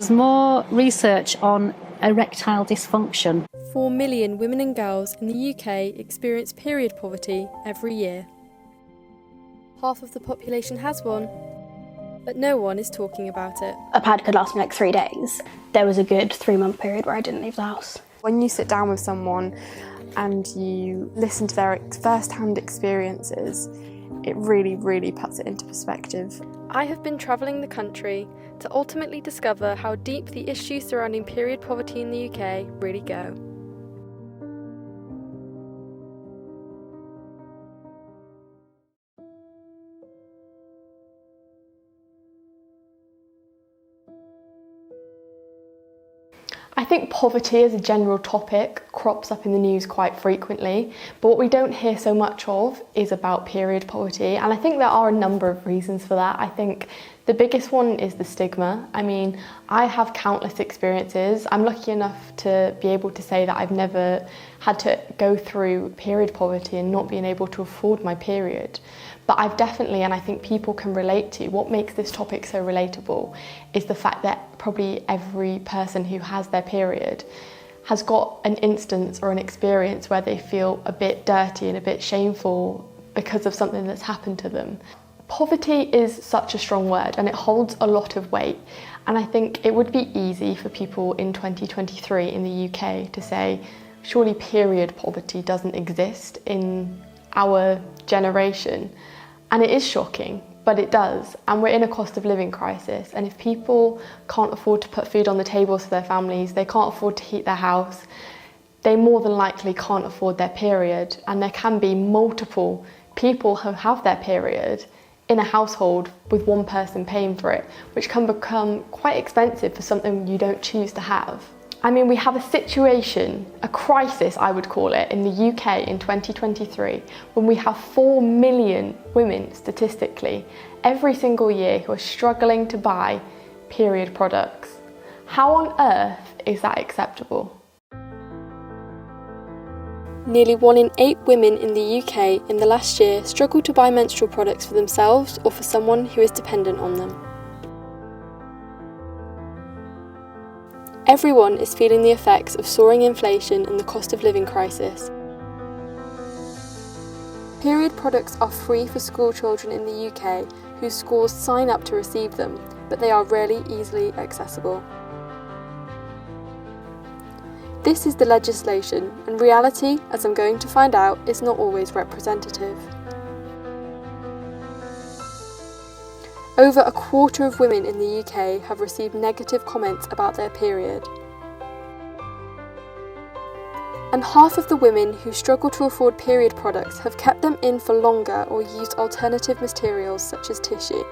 there's more research on erectile dysfunction. 4 million women and girls in the UK experience period poverty every year. Half of the population has one, but no one is talking about it. A pad could last me like 3 days. There was a good 3-month period where I didn't leave the house. When you sit down with someone and you listen to their first-hand experiences, it really, really puts it into perspective. I have been travelling the country to ultimately discover how deep the issues surrounding period poverty in the UK really go. I think poverty as a general topic crops up in the news quite frequently, but what we don't hear so much of is about period poverty, and I think there are a number of reasons for that. I think the biggest one is the stigma. I mean, I have countless experiences. I'm lucky enough to be able to say that I've never had to go through period poverty and not being able to afford my period. But I've definitely, and I think people can relate to, what makes this topic so relatable is the fact that probably every person who has their period has got an instance or an experience where they feel a bit dirty and a bit shameful because of something that's happened to them. Poverty is such a strong word and it holds a lot of weight, and I think it would be easy for people in 2023 in the UK to say, surely period poverty doesn't exist in our generation. And it is shocking, but it does. And we're in a cost of living crisis. And if people can't afford to put food on the tables for their families, they can't afford to heat their house, they more than likely can't afford their period. And there can be multiple people who have their period in a household with one person paying for it, which can become quite expensive for something you don't choose to have. I mean, we have a situation, a crisis I would call it, in the UK in 2023 when we have 4 million women statistically every single year who are struggling to buy period products. How on earth is that acceptable? Nearly 1 in 8 women in the UK in the last year struggle to buy menstrual products for themselves or for someone who is dependent on them. Everyone is feeling the effects of soaring inflation and the cost of living crisis. Period products are free for school children in the UK whose schools sign up to receive them, but they are rarely easily accessible. This is the legislation, and reality, as I'm going to find out, is not always representative. Over a quarter of women in the UK have received negative comments about their period. And half of the women who struggle to afford period products have kept them in for longer or used alternative materials such as tissue.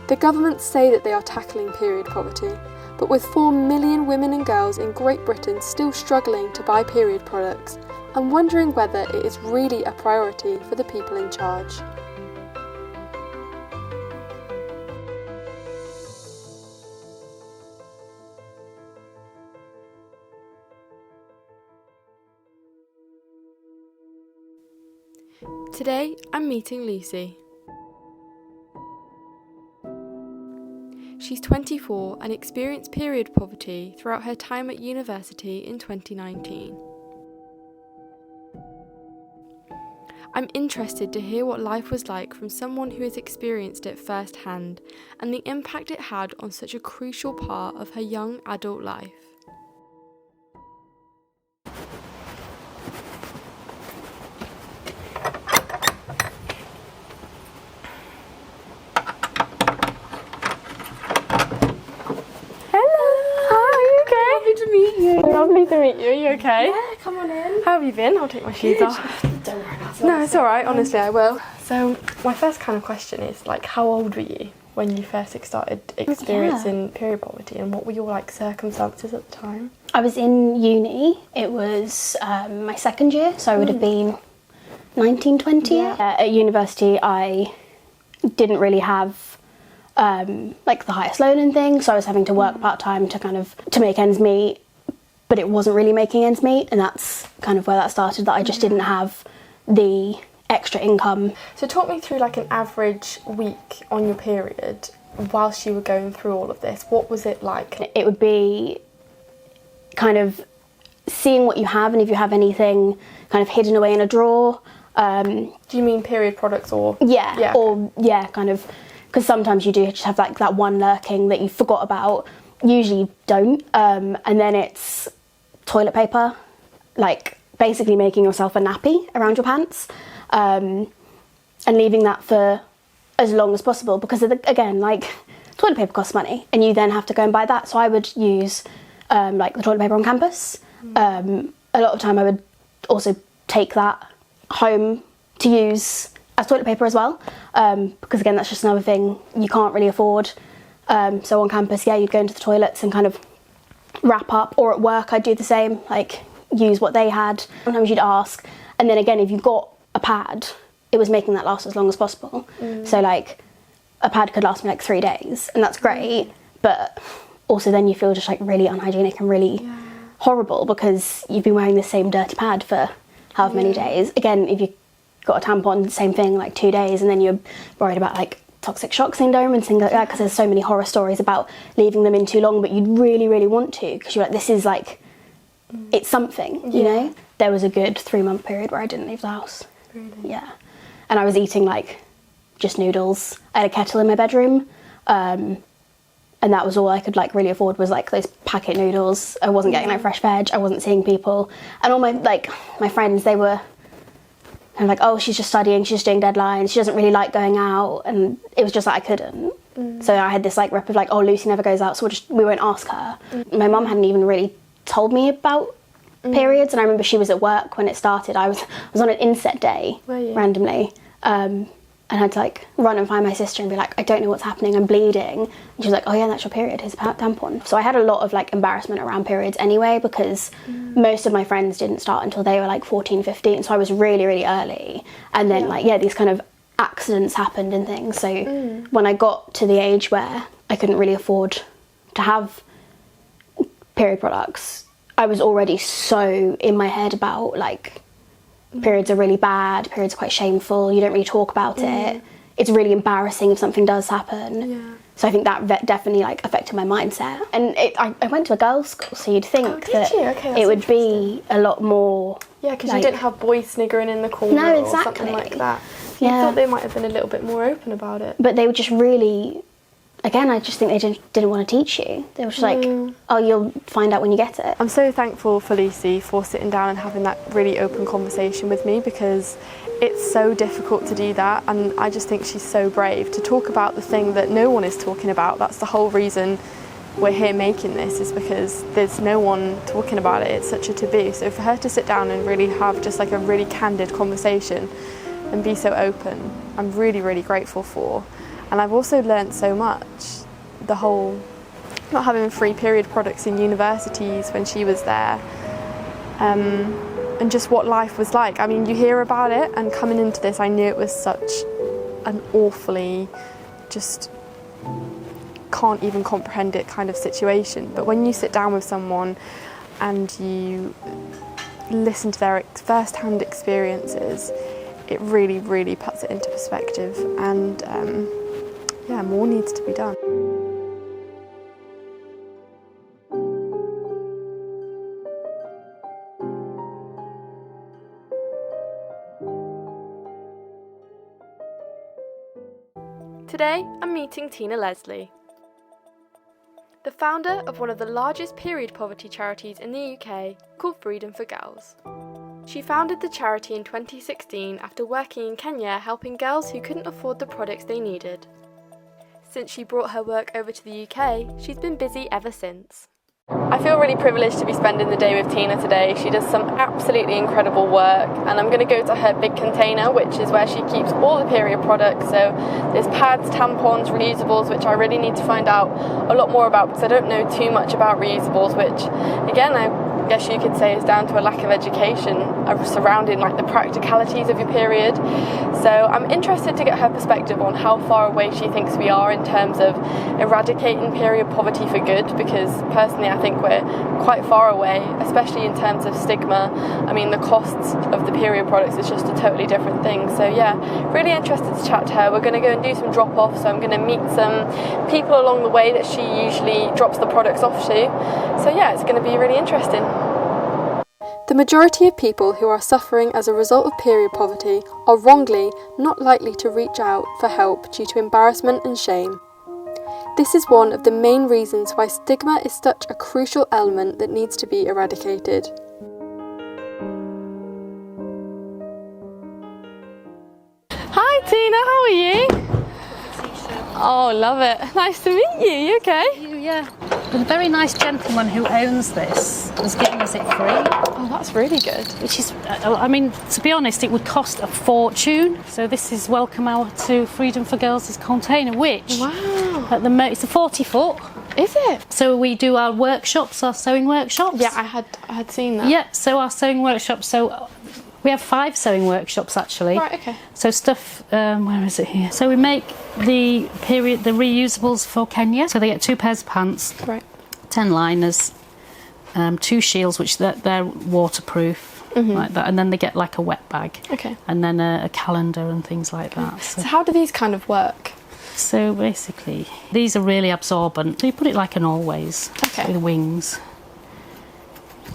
The governments say that they are tackling period poverty, but with 4 million women and girls in Great Britain still struggling to buy period products, I'm wondering whether it is really a priority for the people in charge. Today, I'm meeting Lucy. She's 24 and experienced period poverty throughout her time at university in 2019. I'm interested to hear what life was like from someone who has experienced it firsthand and the impact it had on such a crucial part of her young adult life. Lovely to meet you. Are you okay? Yeah, come on in. How have you been? I'll take my shoes off. Don't worry about it. No, it's alright, honestly, I will. So, my first kind of question is, like, how old were you when you first started experiencing period poverty, and what were your, like, circumstances at the time? I was in uni. It was my second year, so I would have been 19, 20. Yeah. At university, I didn't really have like the highest loan and things, so I was having to work part-time to make ends meet, but it wasn't really making ends meet, and that's kind of where that started, that I just didn't have the extra income. So talk me through like an average week on your period whilst you were going through all of this. What was it like? It would be kind of seeing what you have, and if you have anything kind of hidden away in a drawer. Do you mean period products or? Yeah, or kind of, because sometimes you do just have like that one lurking that you forgot about. Usually you don't, and then it's toilet paper, like basically making yourself a nappy around your pants, and leaving that for as long as possible, because again, like, toilet paper costs money and you then have to go and buy that. So I would use like the toilet paper on campus. A lot of time I would also take that home to use as toilet paper as well, because again, that's just another thing you can't really afford. So on campus, you'd go into the toilets and kind of wrap up, or at work I'd do the same, like use what they had. Sometimes you'd ask, and then again, if you got a pad, it was making that last as long as possible. So like a pad could last me like 3 days, and that's great, but also then you feel just like really unhygienic and really horrible, because you've been wearing the same dirty pad for however many days. Again, if you got a tampon, same thing, like 2 days, and then you're worried about like toxic shock syndrome and things like that, because there's so many horror stories about leaving them in too long, but you'd really, really want to, because you're like, this is like, it's something, you know? There was a good 3-month period where I didn't leave the house. Really? Yeah. And I was eating like just noodles. I had a kettle in my bedroom, and that was all I could like really afford, was like those packet noodles. I wasn't getting like fresh veg, I wasn't seeing people. And all my friends, they were kind of like, oh, she's just studying, she's just doing deadlines, she doesn't really like going out. And it was just like, I couldn't. So I had this like rep of like, oh, Lucy never goes out, so we won't ask her. My mum hadn't even really told me about periods, and I remember she was at work when it started. I was on an inset day randomly, and had to like run and find my sister and be like, I don't know what's happening, I'm bleeding. And she was like, oh yeah, that's your period, here's a tampon. So I had a lot of like embarrassment around periods anyway, because most of my friends didn't start until they were like 14, 15, so I was really, really early. And then these kind of accidents happened and things. So when I got to the age where I couldn't really afford to have period products, I was already so in my head about like, periods are really bad, periods are quite shameful, you don't really talk about it, it's really embarrassing if something does happen. So I think that definitely like affected my mindset. And I went to a girls' school, so you'd think that it would be a lot more... Yeah, because you didn't have boys sniggering in the corner or something like that. You thought they might have been a little bit more open about it. But they were just really... Again, I just think they didn't want to teach you. They were just like, oh, you'll find out when you get it. I'm so thankful for Lucy for sitting down and having that really open conversation with me, because it's so difficult to do that, and I just think she's so brave to talk about the thing that no one is talking about. That's the whole reason we're here making this, is because there's no one talking about it. It's such a taboo. So for her to sit down and really have just like a really candid conversation and be so open, I'm really, really grateful for. And I've also learnt so much, the whole not having free period products in universities when she was there, and just what life was like. I mean, you hear about it, and coming into this I knew it was such an awfully, just can't even comprehend it kind of situation. But when you sit down with someone and you listen to their first-hand experiences, it really, really puts it into perspective. And more needs to be done. Today, I'm meeting Tina Leslie, the founder of one of the largest period poverty charities in the UK, called Freedom for Girls. She founded the charity in 2016 after working in Kenya helping girls who couldn't afford the products they needed. Since she brought her work over to the UK, she's been busy ever since. I feel really privileged to be spending the day with Tina today. She does some absolutely incredible work, and I'm going to go to her big container, which is where she keeps all the period products. So there's pads, tampons, reusables, which I really need to find out a lot more about, because I don't know too much about reusables, which again, I I guess you could say is down to a lack of education surrounding like the practicalities of your period. So I'm interested to get her perspective on how far away she thinks we are in terms of eradicating period poverty for good, because personally I think we're quite far away, especially in terms of stigma. I mean, the costs of the period products is just a totally different thing. So yeah, really interested to chat to her. We're going to go and do some drop-offs, so I'm going to meet some people along the way that she usually drops the products off to. So yeah, it's going to be really interesting. The majority of people who are suffering as a result of period poverty are wrongly not likely to reach out for help due to embarrassment and shame. This is one of the main reasons why stigma is such a crucial element that needs to be eradicated. Hi Tina, how are you? Oh, love it. Nice to meet you. You okay? Yeah. The very nice gentleman who owns this has given us it free. Oh, that's really good. Which is, I mean, to be honest, it would cost a fortune. So this is welcome hour to Freedom for Girls' container, which Wow. at the it's a 40-foot. Is it? So we do our workshops, our sewing workshops. Yeah, I had seen that. Yeah, so our sewing workshops. So we have 5 sewing workshops actually. Right, okay. So stuff, where is it here? So we make the reusables for Kenya. So they get 2 pairs of pants, Right. 10 liners, 2 shields, which they're waterproof, like that, and then they get like a wet bag. Okay. And then a calendar and things like that. So how do these kind of work? So basically, these are really absorbent. So you put it like an always, Okay. with wings.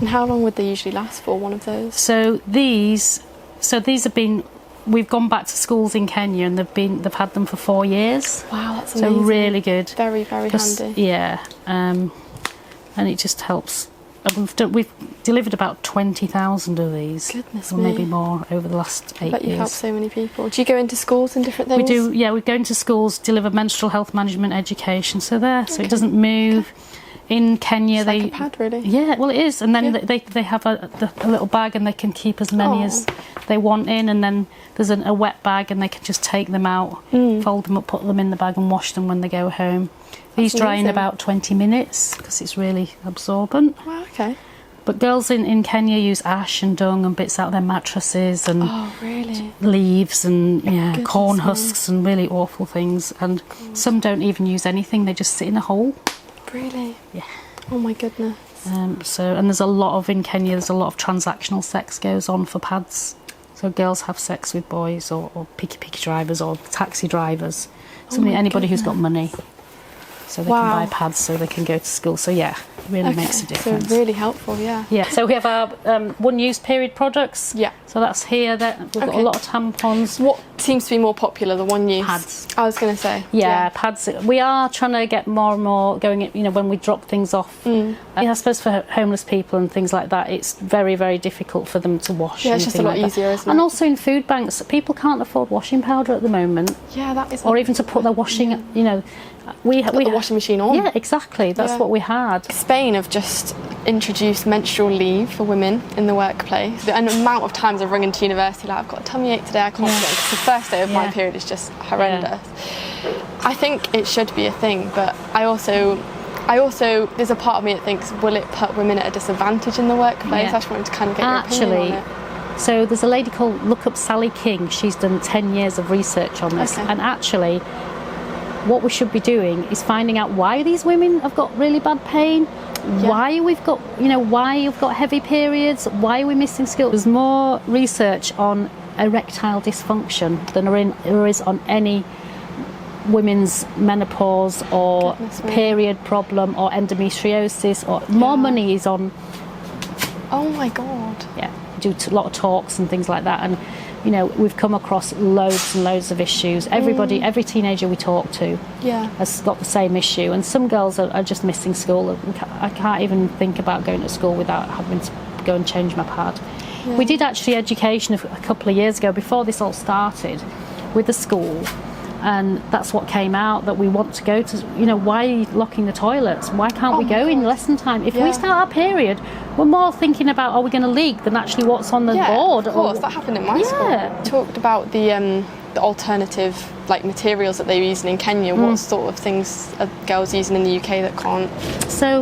And how long would they usually last for, one of those? So these have been. We've gone back to schools in Kenya and they've had them for 4 years. Wow, that's So amazing. really good. Very, very handy. Yeah, and it just helps. We've delivered about 20,000 of these. Goodness or me. maybe more over the last 8 But you help years. so many people. Do you go into schools and different things? We do. Yeah, we go into schools, deliver menstrual health management education. So it doesn't move. In Kenya, It's like a pad, really. Yeah, well, it is, and then Yeah. they have a little bag, and they can keep as many as they want in, and then there's a wet bag, and they can just take them out, fold them up, put them in the bag, and wash them when they go home. These dry in amazing. about 20 minutes because it's really absorbent. Wow, okay. But girls in Kenya use ash and dung and bits out of their mattresses and Oh, really? leaves and Goodness corn me. husks and really awful things. And some don't even use anything; they just sit in a hole. Really? Yeah. Oh my goodness. And there's a lot of, in Kenya, there's a lot of transactional sex goes on for pads. So girls have sex with boys or picky drivers or taxi drivers. Anybody who's got money. So they can buy pads so they can go to school. So yeah, it really makes a difference. So really helpful, yeah. Yeah, so we have our one-use period products. Yeah. So that's here. We've got a lot of tampons. What seems to be more popular, the one use? Pads. I was going to say. Yeah, pads. We are trying to get more and more going, when we drop things off. I suppose for homeless people and things like that, it's very, very difficult for them to wash. Yeah, it's just a lot easier, isn't it? And also in food banks, people can't afford washing powder at the moment. Yeah, that is. Or even to put their washing, we Put the washing machine on. Yeah, exactly. That's what we had. Spain have just introduced menstrual leave for women in the workplace. The amount of times I've rung into university, like, I've got a tummy ache today, I can't go. Because the first day of my period is just horrendous. I think it should be a thing, but I also, there's a part of me that thinks, will it put women at a disadvantage in the workplace? Yeah. I just wanted to kind of get your opinion on it. So there's a lady called Look Up Sally King. She's done 10 years of research on this. Okay. And actually, what we should be doing is finding out why these women have got really bad pain, why we've got, why you've got heavy periods, why are we missing school. There's more research on erectile dysfunction than there is on any women's menopause or period problem or endometriosis, or more money is on. Oh my God. Yeah, do a lot of talks and things like that, and we've come across loads and loads of issues. Every teenager we talk to has got the same issue, and some girls are just missing school. I can't even think about going to school without having to go and change my pad. We did actually education a couple of years ago before this all started with the school, and that's what came out, that we want to go to, why are you locking the toilets? Why can't we go in lesson time? If we start our period, we're more thinking about, are we going to leak, than actually what's on the board. Of course, that happened in my school. Talked about the alternative like materials that they're using in Kenya, what sort of things are girls using in the UK that can't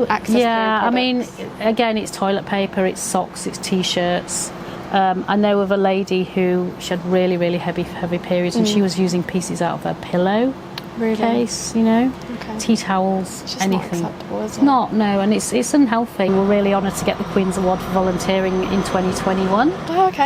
access period I mean, products? again, it's toilet paper, it's socks, it's t-shirts. I know of a lady who she had really, really heavy periods, and she was using pieces out of her pillow case, you know, tea towels, It's just anything. not acceptable, is It's it? not, no, and it's unhealthy. We're really honoured to get the Queen's Award for volunteering in 2021,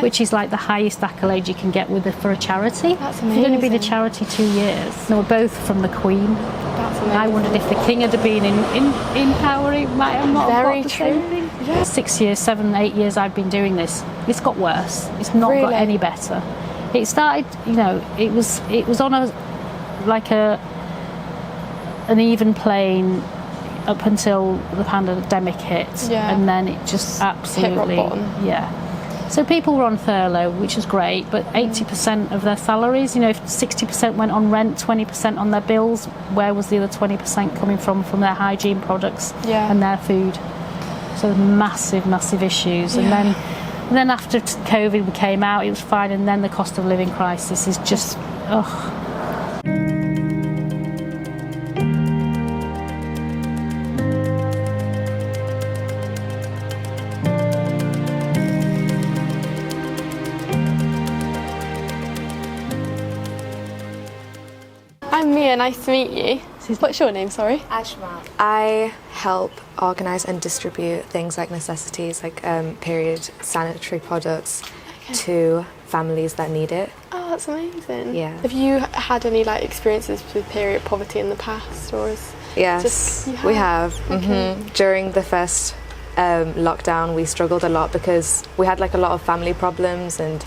which is like the highest accolade you can get for a charity. That's You've only been a amazing. charity 2 years. And we're both from the Queen. That's amazing. I wondered if the King had been in power, it might have not Very got the true. same thing. Yeah. 6 years, 7, 8 years I've been doing this. It's got worse. It's not got Really? any better. It started, you know, it was on an even plane up until the pandemic hit, and then it just absolutely rock bottom. So people were on furlough, which is great, but 80% of their salaries, you know, if 60% went on rent, 20% on their bills, where was the other 20% coming from their hygiene products and their food? So massive issues. And then after COVID we came out, it was fine, and then the cost of living crisis is just I'm Mia, nice to meet you. What's your name, sorry? Ashma. I help organise and distribute things like necessities, like period sanitary products to families that need it. Oh, that's amazing. Yeah. Have you had any like experiences with period poverty in the past, or is Yes, we have. During the first lockdown, we struggled a lot because we had like a lot of family problems, and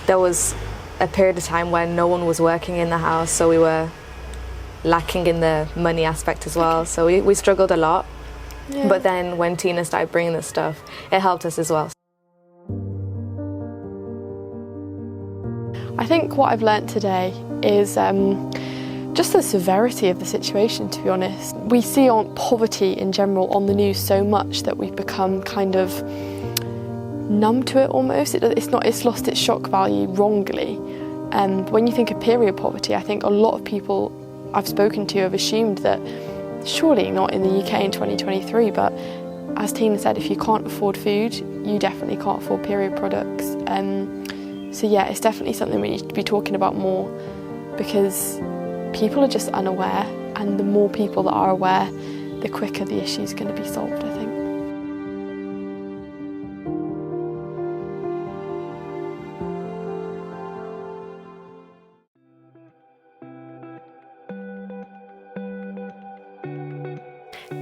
there was a period of time when no one was working in the house, so we were lacking in the money aspect as well. So we struggled a lot. Yeah. But then when Tina started bringing this stuff, it helped us as well. I think what I've learnt today is just the severity of the situation, to be honest. We see on poverty in general on the news so much that we've become kind of numb to it almost. It's lost its shock value wrongly. When you think of period poverty, I think a lot of people I've spoken to have assumed that surely not in the UK in 2023, but as Tina said, if you can't afford food, you definitely can't afford period products. So yeah, it's definitely something we need to be talking about more, because people are just unaware, and the more people that are aware, the quicker the issue is going to be solved, I think.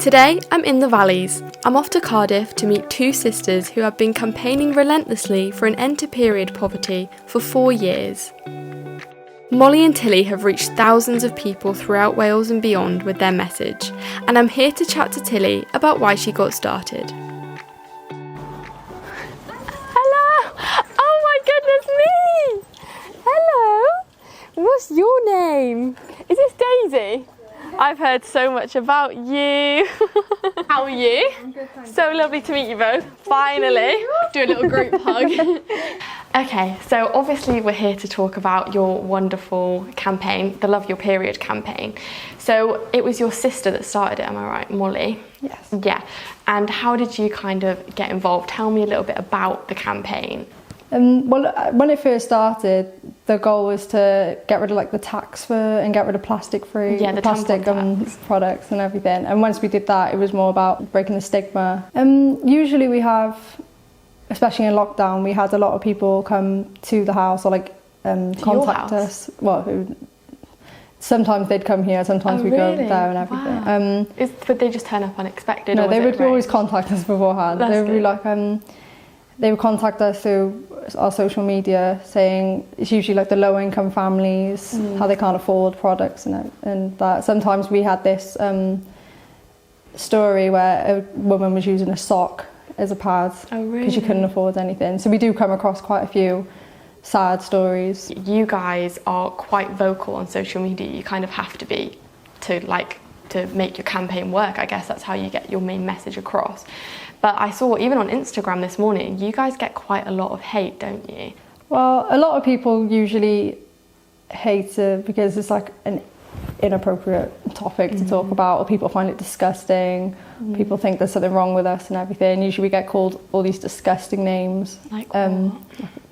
Today, I'm in the Valleys. I'm off to Cardiff to meet two sisters who have been campaigning relentlessly for an end to period poverty for 4 years. Molly and Tilly have reached thousands of people throughout Wales and beyond with their message, and I'm here to chat to Tilly about why she got started. Hello! Oh my goodness me! Hello! What's your name? Is this Daisy? I've heard so much about you. How are you? I'm good, thank you. So lovely to meet you both. Finally. Do a little group hug. Okay, so obviously we're here to talk about your wonderful campaign, the Love Your Period campaign. So it was your sister that started it, am I right, Molly? Yes. Yeah. And how did you kind of get involved? Tell me a little bit about the campaign. Well, when it first started, the goal was to get rid of like the tax and get rid of plastic-free, Yeah, the plastic tampon products and everything. And once we did that, it was more about breaking the stigma. Usually we have, especially in lockdown, we had a lot of people come to the house or like contact us. Well, sometimes they'd come here, sometimes we go there and everything. Wow. Would they just turn up unexpected? No, or they was would it always arranged? contact us beforehand. That's They would be good. like, they would contact us through our social media saying it's usually like the low income families, how they can't afford products and that. Sometimes we had this story where a woman was using a sock as a pad because she couldn't afford anything. So we do come across quite a few sad stories. You guys are quite vocal on social media. You kind of have to be to make your campaign work. I guess that's how you get your main message across. But I saw even on Instagram this morning, you guys get quite a lot of hate, don't you? Well, a lot of people usually hate it because it's like an inappropriate topic to talk about, or people find it disgusting. People think there's something wrong with us and everything. Usually we get called all these disgusting names. Like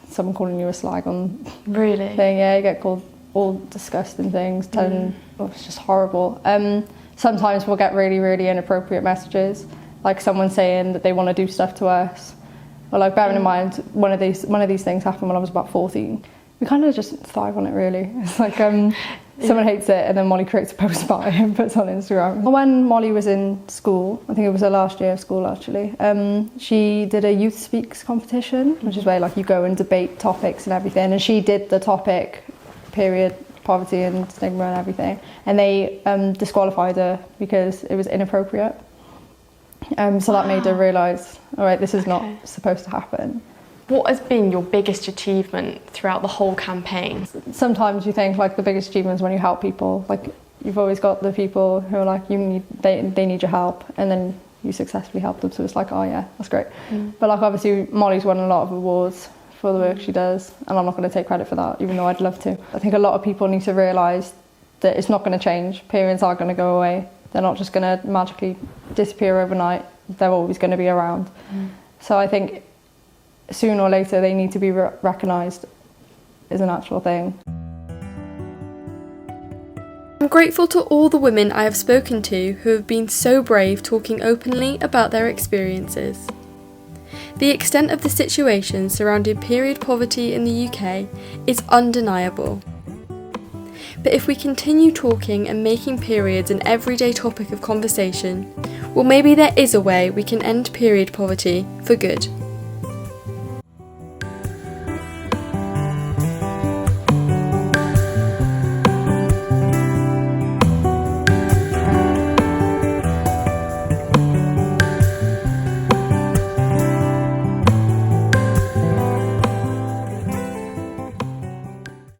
someone calling you a slag on really thing. Yeah, you get called all disgusting things. It's just horrible. Sometimes we'll get really, really inappropriate messages, like someone saying that they want to do stuff to us. Or like, bearing in mind, one of these things happened when I was about 14. We kind of just thrive on it, really. It's like someone hates it, and then Molly creates a post about it and puts it on Instagram. When Molly was in school, I think it was her last year of school actually, she did a Youth Speaks competition, which is where like you go and debate topics and everything, and she did the topic period poverty and stigma and everything, and they disqualified her because it was inappropriate. So that made her realise, all right, this is not supposed to happen. What has been your biggest achievement throughout the whole campaign? Sometimes you think like the biggest achievement is when you help people. Like you've always got the people who are like, they need your help, and then you successfully help them. So it's like, oh yeah, that's great. But like obviously Molly's won a lot of awards for the work she does, and I'm not going to take credit for that, even though I'd love to. I think a lot of people need to realise that it's not going to change. Periods are going to go away. They're not just going to magically disappear overnight. They're always going to be around. So I think sooner or later they need to be recognised as an actual thing. I'm grateful to all the women I have spoken to who have been so brave talking openly about their experiences. The extent of the situation surrounding period poverty in the UK is undeniable. But if we continue talking and making periods an everyday topic of conversation, well, maybe there is a way we can end period poverty for good.